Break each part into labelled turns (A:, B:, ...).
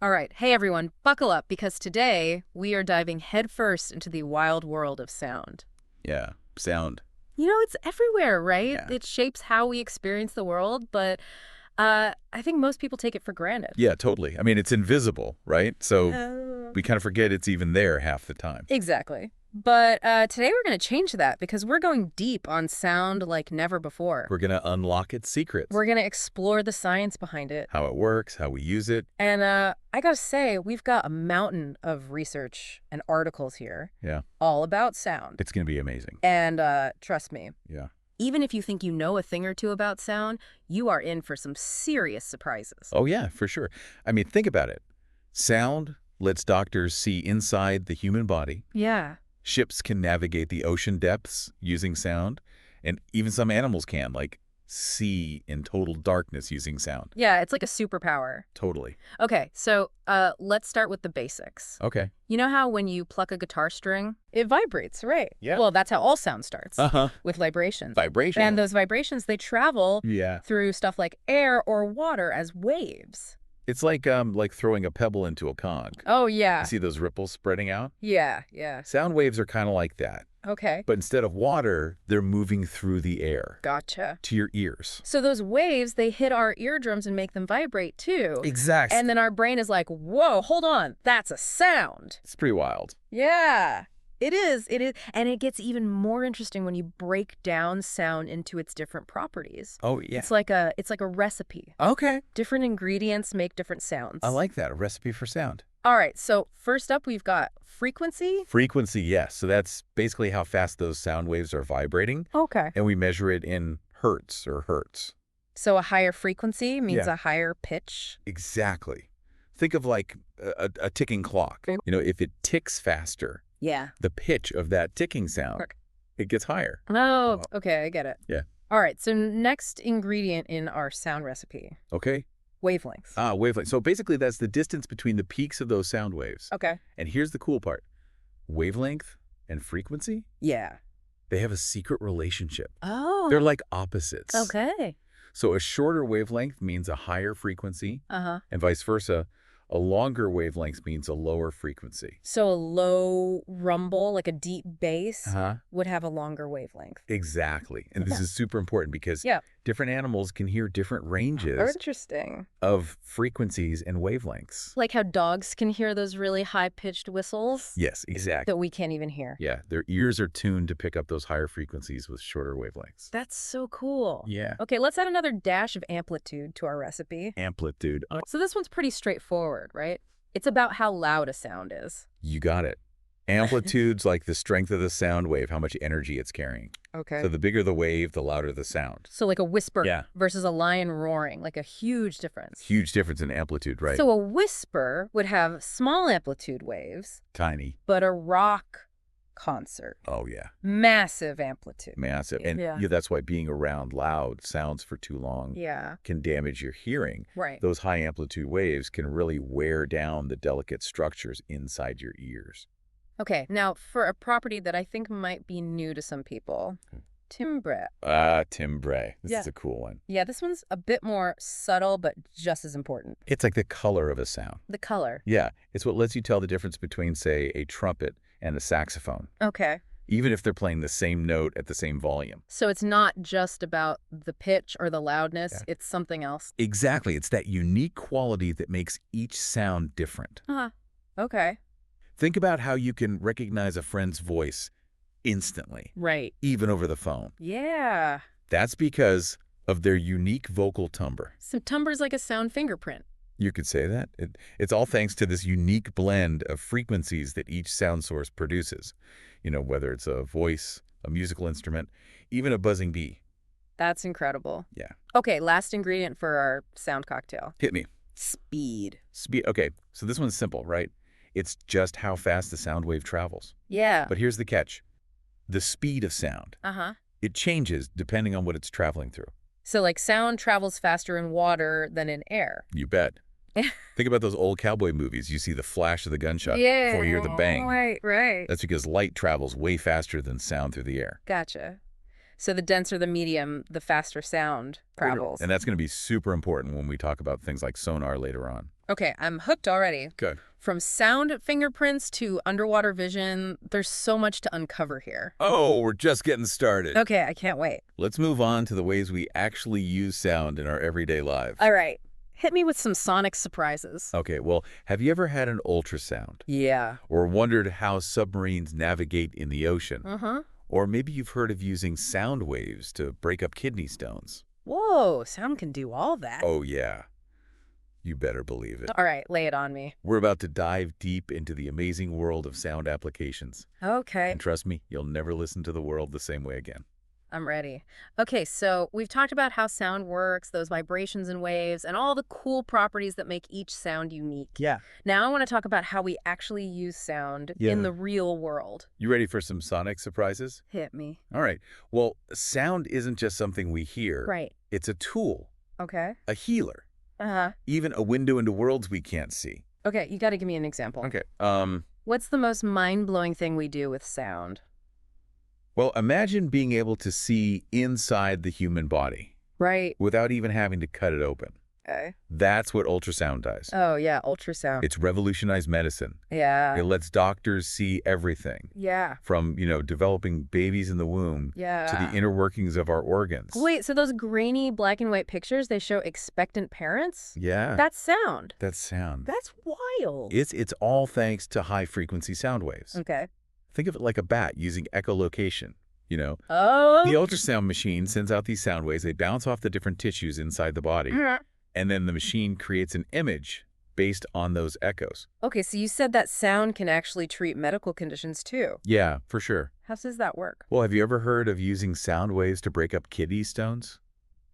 A: All right. Hey, everyone, buckle up because today we are diving headfirst into the wild world of sound.
B: Yeah, sound.
A: It's everywhere, right?
B: Yeah.
A: It shapes how we experience the world, but I think most people take it for granted.
B: Yeah, totally. I mean, it's invisible, right? So
A: Uh,
B: we kind of forget it's even there half the time.
A: exactly. But today we're going to change that because we're going deep on sound like never before.
B: We're going to unlock its secrets,
A: We're going to explore the science behind it.
B: how it works, how we use it.
A: And I got to say, we've got a mountain of research and articles here
B: Yeah,
A: all about sound.
B: it's going to be amazing.
A: And trust me,
B: Yeah.
A: even if you think you know a thing or two about sound, you are in for some serious surprises.
B: Oh, yeah, for sure. I mean, think about it. Sound lets doctors see inside the human body.
A: Yeah.
B: Ships can navigate the ocean depths using sound. And even some animals can, like see in total darkness using sound.
A: Yeah, it's like a superpower.
B: Totally.
A: Okay, so let's start with the basics.
B: Okay.
A: You know how when you pluck a guitar string, it vibrates, right?
B: Yeah.
A: Well, that's how all sound starts,
B: Uh-huh.
A: with vibrations.
B: Vibration.
A: And those vibrations, they travel
B: Yeah.
A: through stuff like air or water as waves.
B: It's like throwing a pebble into a cog.
A: Oh, yeah.
B: You see those ripples spreading out?
A: Yeah, yeah.
B: Sound waves are kind of like that.
A: Okay.
B: But instead of water, they're moving through the air
A: Gotcha.
B: to your ears.
A: So those waves, they hit our eardrums and make them vibrate too.
B: Exactly.
A: And then our brain is like, whoa, hold on, that's a sound.
B: It's pretty wild.
A: Yeah, it is. It is. And it gets even more interesting when you break down sound into its different properties.
B: Oh, yeah.
A: It's like a recipe.
B: Okay.
A: Different ingredients make different sounds.
B: I like that. A recipe for sound.
A: All right, so first up, we've got frequency.
B: Frequency, yes. So that's basically how fast those sound waves are vibrating.
A: Okay.
B: And we measure it in hertz or hertz.
A: So a higher frequency means
B: Yeah.
A: a higher pitch.
B: Exactly. Think of like a ticking clock.
A: Okay.
B: You know, if it ticks faster,
A: Yeah.
B: the pitch of that ticking sound, it gets higher.
A: Oh, okay, I get it.
B: Yeah.
A: All right, so next ingredient in our sound recipe,
B: Okay?
A: wavelengths.
B: Wavelength. So basically that's the distance between the peaks of those sound waves.
A: Okay.
B: And here's the cool part. Wavelength and frequency,
A: Yeah.
B: they have a secret relationship.
A: Oh.
B: They're like opposites.
A: Okay.
B: So a shorter wavelength means a higher frequency,
A: Uh-huh.
B: and vice versa. A longer wavelength means a lower frequency.
A: So a low rumble, like a deep bass,
B: Uh-huh.
A: would have a longer wavelength.
B: Exactly. And this
A: Yeah.
B: is super important because
A: Yeah.
B: different animals can hear different ranges
A: Interesting.
B: of frequencies and wavelengths.
A: Like how dogs can hear those really high-pitched whistles
B: Yes, exactly.
A: that we can't even hear.
B: Yeah, their ears are tuned to pick up those higher frequencies with shorter wavelengths.
A: That's so cool.
B: Yeah.
A: Okay, let's add another dash of amplitude to our recipe.
B: Amplitude.
A: So this one's pretty straightforward, right? It's about how loud a sound is.
B: You got it. Amplitude's like the strength of the sound wave, how much energy it's carrying.
A: Okay.
B: So the bigger the wave, the louder the sound.
A: So like a whisper
B: Yeah.
A: versus a lion roaring, like a huge difference.
B: Huge difference in amplitude, right?
A: So a whisper would have small amplitude waves,
B: Tiny.
A: but a rock concert,
B: Oh, yeah.
A: massive amplitude.
B: Massive. And
A: Yeah.
B: that's why being around loud sounds for too long
A: Yeah,
B: can damage your hearing.
A: right.
B: Those high amplitude waves can really wear down the delicate structures inside your ears.
A: Okay, now for a property that I think might be new to some people, timbre.
B: Timbre. This
A: Yeah.
B: is a cool one.
A: Yeah, this one's a bit more subtle, but just as important.
B: It's like the color of a sound.
A: The color.
B: Yeah, it's what lets you tell the difference between, say, a trumpet and a saxophone,
A: Okay.
B: even if they're playing the same note at the same volume.
A: So it's not just about the pitch or the loudness,
B: Yeah.
A: it's something else.
B: Exactly. It's that unique quality that makes each sound different.
A: Huh. Okay.
B: Think about how you can recognize a friend's voice instantly,
A: Right.
B: even over the phone.
A: Yeah.
B: That's because of their unique vocal timbre.
A: So timbre's like a sound fingerprint.
B: You could say that. It's all thanks to this unique blend of frequencies that each sound source produces. You know, whether it's a voice, a musical instrument, even a buzzing bee.
A: That's incredible.
B: Yeah.
A: Okay, last ingredient for our sound cocktail.
B: Hit me.
A: Speed.
B: Speed. Okay, so this one's simple, right? It's just how fast the sound wave travels.
A: Yeah.
B: But here's the catch. The speed of sound.
A: Uh-huh.
B: It changes depending on what it's traveling through.
A: So like sound travels faster in water than in air.
B: You bet. Think about those old cowboy movies. You see the flash of the gunshot
A: Yeah.
B: before you hear the bang.
A: Right, right.
B: That's because light travels way faster than sound through the air.
A: Gotcha. So the denser the medium, the faster sound travels.
B: And that's going to be super important when we talk about things like sonar later on.
A: Okay, I'm hooked already.
B: Good.
A: From sound fingerprints to underwater vision, there's so much to uncover here.
B: Oh, we're just getting started.
A: Okay, I can't wait.
B: Let's move on to the ways we actually use sound in our everyday lives.
A: All right, hit me with some sonic surprises.
B: Okay, well, have you ever had an ultrasound?
A: Yeah.
B: Or wondered how submarines navigate in the ocean?
A: Uh-huh.
B: Or maybe you've heard of using sound waves to break up kidney stones.
A: Whoa, sound can do all that.
B: Oh, yeah. You better believe it.
A: All right, lay it on me.
B: We're about to dive deep into the amazing world of sound applications.
A: Okay,
B: And trust me, you'll never listen to the world the same way again.
A: I'm ready. Okay, so we've talked about how sound works, those vibrations and waves, and all the cool properties that make each sound unique.
B: Yeah.
A: Now I want to talk about how we actually use sound in the real world.
B: You ready for some sonic surprises?
A: Hit me.
B: All right. Well, sound isn't just something we hear.
A: Right.
B: It's a tool,
A: Okay.
B: a healer,
A: Uh-huh.
B: even a window into worlds we can't see.
A: Okay, you got to give me an example.
B: Okay.
A: What's the most mind-blowing thing we do with sound?
B: Well, imagine being able to see inside the human body
A: Right.
B: without even having to cut it open.
A: Okay.
B: That's what ultrasound does.
A: Oh, yeah, ultrasound.
B: It's revolutionized medicine.
A: Yeah.
B: It lets doctors see everything
A: Yeah.
B: from, developing babies in the womb
A: Yeah.
B: to the inner workings of our organs.
A: Wait, so those grainy black and white pictures, they show expectant parents?
B: Yeah.
A: That's sound.
B: That's sound.
A: That's wild.
B: It's all thanks to high-frequency sound waves.
A: Okay.
B: Think of it like a bat using echolocation.
A: Oh.
B: The ultrasound machine sends out these sound waves. They bounce off the different tissues inside the body. And then the machine creates an image based on those echoes.
A: Okay, so you said that sound can actually treat medical conditions too.
B: Yeah, for sure.
A: How does that work?
B: Well, have you ever heard of using sound waves to break up kidney stones?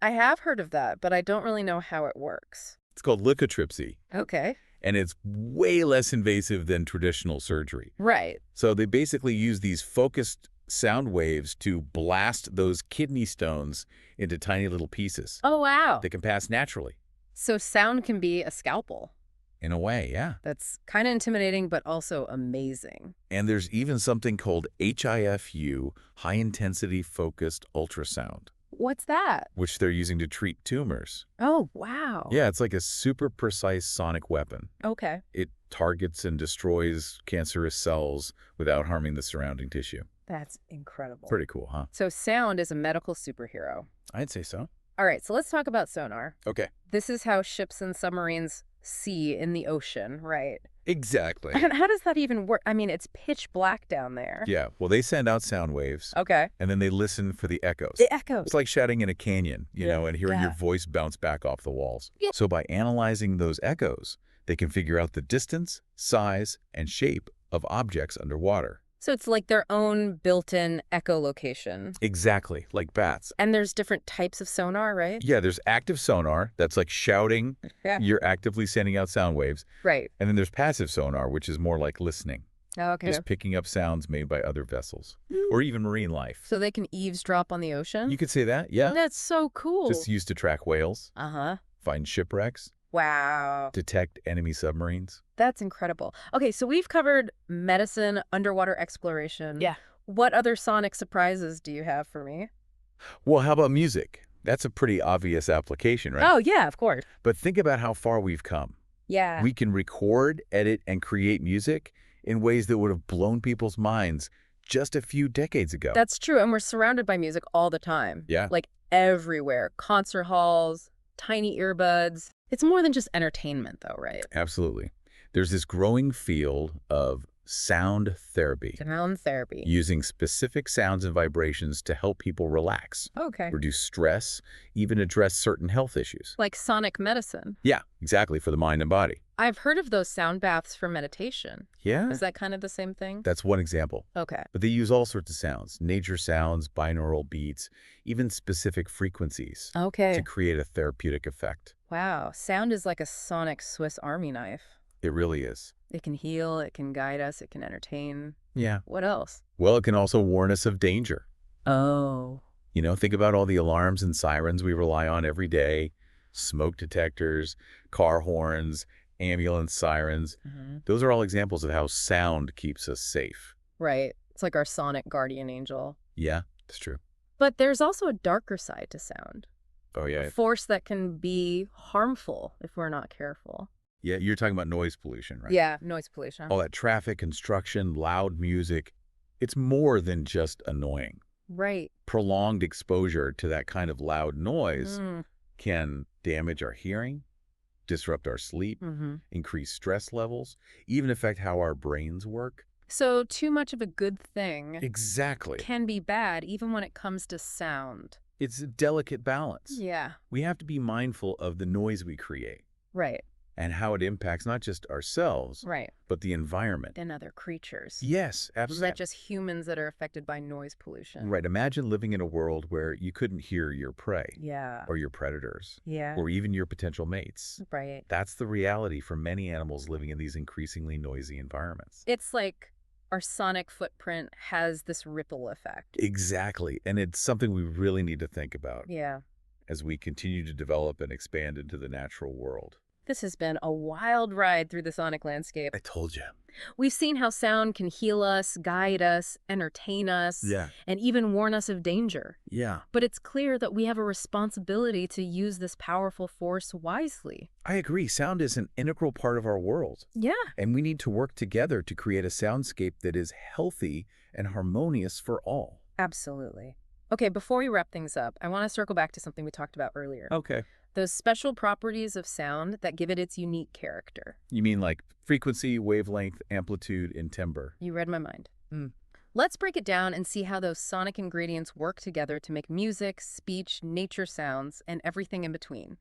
A: I have heard of that, but I don't really know how it works.
B: It's called lithotripsy,
A: Okay.
B: and it's way less invasive than traditional surgery.
A: Right.
B: So they basically use these focused sound waves to blast those kidney stones into tiny little pieces
A: Oh, wow.
B: that can pass naturally.
A: So sound can be a scalpel.
B: In a way, yeah.
A: That's kind of intimidating, but also amazing.
B: And there's even something called HIFU, high-intensity focused ultrasound,
A: What's that?
B: which they're using to treat tumors.
A: Oh, wow.
B: Yeah, it's like a super precise sonic weapon.
A: Okay.
B: It targets and destroys cancerous cells without harming the surrounding tissue.
A: That's incredible.
B: Pretty cool, huh?
A: So sound is a medical superhero.
B: I'd say so.
A: All right, so let's talk about sonar.
B: Okay.
A: This is how ships and submarines see in the ocean, right?
B: Exactly.
A: And how does that even work? I mean, it's pitch black down there.
B: Yeah, well, they send out sound waves,
A: Okay.
B: and then they listen for the echoes.
A: The echoes.
B: It's like shouting in a canyon, and hearing your
A: Yeah.
B: voice bounce back off the walls.
A: Yeah.
B: So by analyzing those echoes, they can figure out the distance, size, and shape of objects underwater.
A: So it's like their own built-in echolocation.
B: Exactly, like bats.
A: And there's different types of sonar, right?
B: Yeah, there's active sonar, that's like shouting.
A: Yeah.
B: You're actively sending out sound waves.
A: Right.
B: And then there's passive sonar, which is more like listening,
A: Okay.
B: just picking up sounds made by other vessels, or even marine life.
A: So they can eavesdrop on the ocean?
B: You could say that, yeah.
A: That's so cool.
B: Just used to track whales,
A: Uh-huh.
B: find shipwrecks,
A: Wow.
B: detect enemy submarines.
A: That's incredible. Okay, so we've covered medicine, underwater exploration.
C: Yeah.
A: What other sonic surprises do you have for me?
B: Well, how about music? That's a pretty obvious application, right?
A: Oh, yeah, of course.
B: But think about how far we've come.
A: Yeah.
B: We can record, edit, and create music in ways that would have blown people's minds just a few decades ago.
A: That's true, and we're surrounded by music all the time.
B: Yeah.
A: Like everywhere. Concert halls, tiny earbuds. It's more than just entertainment, though, right?
B: Absolutely. There's this growing field of sound therapy,
A: Sound therapy.
B: using specific sounds and vibrations to help people relax,
A: Okay.
B: reduce stress, even address certain health issues.
A: Like sonic medicine.
B: Yeah, exactly, for the mind and body.
A: I've heard of those sound baths for meditation.
B: Yeah,
A: Is that kind of the same thing?
B: that's one example.
A: Okay.
B: But they use all sorts of sounds, nature sounds, binaural beats, even specific frequencies
A: Okay.
B: to create a therapeutic effect.
A: Wow. Sound is like a sonic Swiss Army knife.
B: It really is.
A: It can heal, it can guide us, it can entertain.
B: Yeah.
A: What else?
B: Well, it can also warn us of danger.
A: Oh.
B: Think about all the alarms and sirens we rely on every day, smoke detectors, car horns, ambulance sirens. Those are all examples of how sound keeps us safe.
A: Right. It's like our sonic guardian angel.
B: Yeah, it's true.
A: But there's also a darker side to sound,
B: Oh,
A: a
B: yeah.
A: force that can be harmful if we're not careful.
B: Yeah, you're talking about noise pollution, right?
A: Yeah, noise pollution.
B: All that traffic, construction, loud music. It's more than just annoying.
A: Right.
B: Prolonged exposure to that kind of loud noise
A: Mm.
B: can damage our hearing, disrupt our sleep,
A: Mm-hmm.
B: increase stress levels, even affect how our brains work.
A: So too much of a good thing
B: Exactly.
A: can be bad even when it comes to sound.
B: It's a delicate balance.
A: Yeah.
B: We have to be mindful of the noise we create
A: Right.
B: and how it impacts not just ourselves,
A: Right.
B: but the environment.
A: And other creatures.
B: Yes,
A: It's not
B: absolutely.
A: just humans that are affected by noise pollution.
B: Right. Imagine living in a world where you couldn't hear your prey
A: Yeah.
B: or your predators
A: Yeah.
B: or even your potential mates.
A: Right.
B: That's the reality for many animals living in these increasingly noisy environments.
A: It's like our sonic footprint has this ripple effect.
B: Exactly. And it's something we really need to think about
A: Yeah.
B: as we continue to develop and expand into the natural world.
A: This has been a wild ride through the sonic landscape.
B: I told you.
A: We've seen how sound can heal us, guide us, entertain us,
B: Yeah.
A: and even warn us of danger.
B: Yeah.
A: But it's clear that we have a responsibility to use this powerful force wisely.
B: I agree. Sound is an integral part of our world,
A: Yeah.
B: and we need to work together to create a soundscape that is healthy and harmonious for all.
A: Absolutely. Okay, before we wrap things up, I want to circle back to something we talked about earlier.
B: Okay.
A: Those special properties of sound that give it its unique character.
B: You mean like frequency, wavelength, amplitude, and timbre?
A: You read my mind.
B: Mm.
A: Let's break it down and see how those sonic ingredients work together to make music, speech, nature sounds, and everything in between.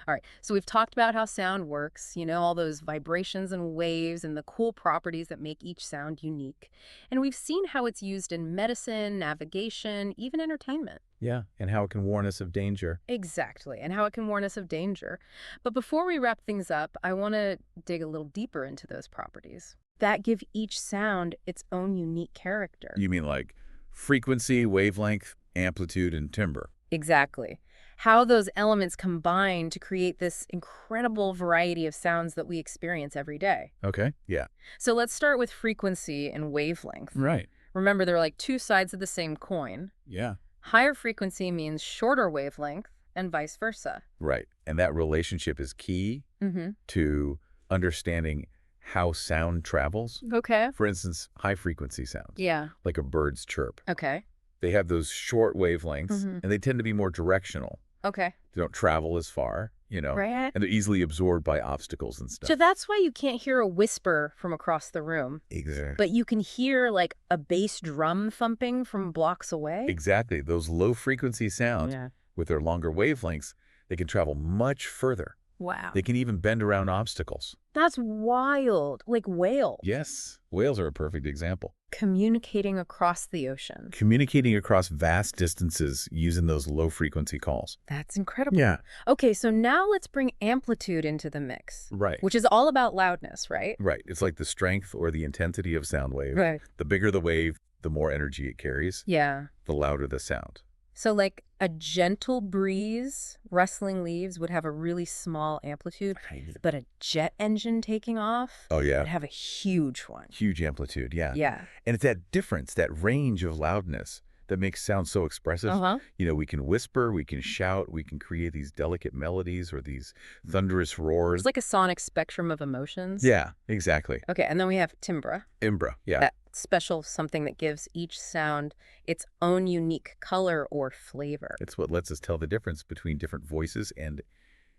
A: All right, so we've talked about how sound works, all those vibrations and waves and the cool properties that make each sound unique. And we've seen how it's used in medicine, navigation, even entertainment.
B: Yeah, and how it can warn us of danger.
A: Exactly, and how it can warn us of danger. But before we wrap things up, I want to dig a little deeper into those properties that give each sound its own unique character.
B: You mean like frequency, wavelength, amplitude, and timbre?
A: Exactly. How those elements combine to create this incredible variety of sounds that we experience every day.
B: Okay. Yeah.
A: So let's start with frequency and wavelength.
B: Right.
A: Remember, they're like two sides of the same coin.
B: Yeah.
A: Higher frequency means shorter wavelength and vice versa.
B: Right. And that relationship is key
A: Mm-hmm.
B: to understanding how sound travels.
A: Okay.
B: For instance, high frequency sounds,
A: Yeah.
B: like a bird's chirp.
A: Okay.
B: They have those short wavelengths,
A: Mhm.
B: and they tend to be more directional.
A: Okay.
B: They don't travel as far,
A: Right.
B: and they're easily absorbed by obstacles and stuff.
A: So that's why you can't hear a whisper from across the room,
B: Exactly.
A: but you can hear like a bass drum thumping from blocks away.
B: Exactly. Those low frequency sounds,
A: Yeah.
B: with their longer wavelengths, they can travel much further.
A: Wow.
B: They can even bend around obstacles.
A: That's wild. Like whales.
B: Yes, whales are a perfect example.
A: Communicating across the ocean.
B: Communicating across vast distances using those low frequency calls.
A: That's incredible.
B: Yeah.
A: Okay, so now let's bring amplitude into the mix,
B: Right.
A: which is all about loudness, right?
B: Right. It's like the strength or the intensity of sound wave.
A: Right.
B: The bigger the wave, the more energy it carries,
A: Yeah.
B: the louder the sound.
A: So like a gentle breeze rustling leaves would have a really small amplitude, but a jet engine taking off
B: Oh,
A: would
B: yeah.
A: have a huge one.
B: Huge amplitude, yeah.
A: Yeah.
B: And it's that difference, that range of loudness that makes sound so expressive.
A: Uh-huh.
B: We can whisper, we can shout, we can create these delicate melodies or these thunderous roars.
A: It's like a sonic spectrum of emotions.
B: Yeah, exactly.
A: Okay, and then we have timbre.
B: Imbra, yeah.
A: That special something that gives each sound its own unique color or flavor.
B: It's what lets us tell the difference between different voices and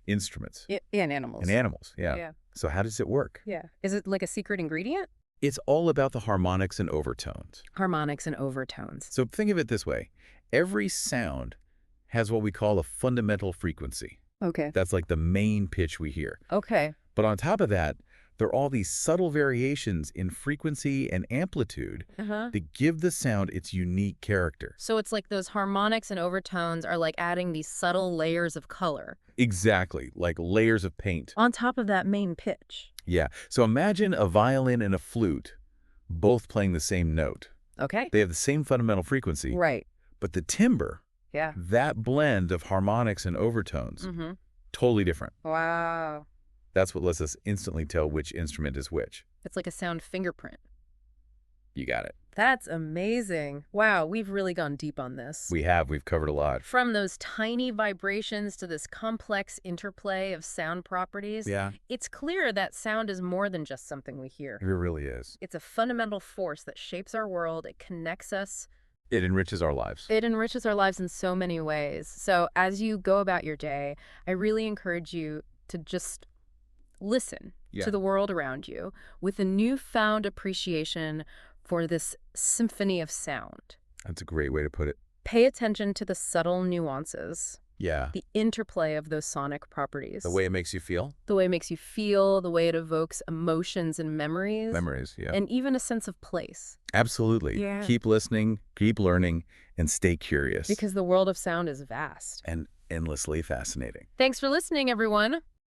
B: instruments.
A: And animals.
B: And animals, yeah.
A: Yeah.
B: So how does it work?
A: Yeah. Is it like a secret ingredient?
B: It's all about the harmonics and overtones.
A: Harmonics and overtones.
B: So think of it this way. Every sound has what we call a fundamental frequency.
A: Okay.
B: That's like the main pitch we hear.
A: Okay.
B: But on top of that, there are all these subtle variations in frequency and amplitude
A: Uh-huh.
B: that give the sound its unique character.
A: So it's like those harmonics and overtones are like adding these subtle layers of color
B: Exactly, like layers of paint.
A: on top of that main pitch.
B: Yeah, so imagine a violin and a flute both playing the same note.
A: Okay.
B: They have the same fundamental frequency,
A: Right.
B: but the timbre,
A: Yeah.
B: that blend of harmonics and overtones,
A: Mm-hmm.
B: totally different.
A: Wow.
B: That's what lets us instantly tell which instrument is which.
A: It's like a sound fingerprint.
B: You got it.
A: That's amazing. Wow, we've really gone deep on this.
B: We've covered a lot.
A: From those tiny vibrations to this complex interplay of sound properties,
B: Yeah,
A: it's clear that sound is more than just something we hear.
B: it really is.
A: It's a fundamental force that shapes our world. It connects us.
B: It enriches our lives.
A: It enriches our lives in so many ways. So as you go about your day, I really encourage you to just listen
B: Yeah.
A: to the world around you with a newfound appreciation for this symphony of sound.
B: That's a great way to put it.
A: Pay attention to the subtle nuances,
B: Yeah.
A: the interplay of those sonic properties.
B: The way it makes you feel?
A: The way it makes you feel, the way it evokes emotions and memories,
B: Memories, yeah.
A: and even a sense of place.
B: Absolutely.
A: Yeah.
B: Keep listening, keep learning, and stay curious.
A: Because the world of sound is vast.
B: And endlessly fascinating.
A: Thanks for listening, everyone.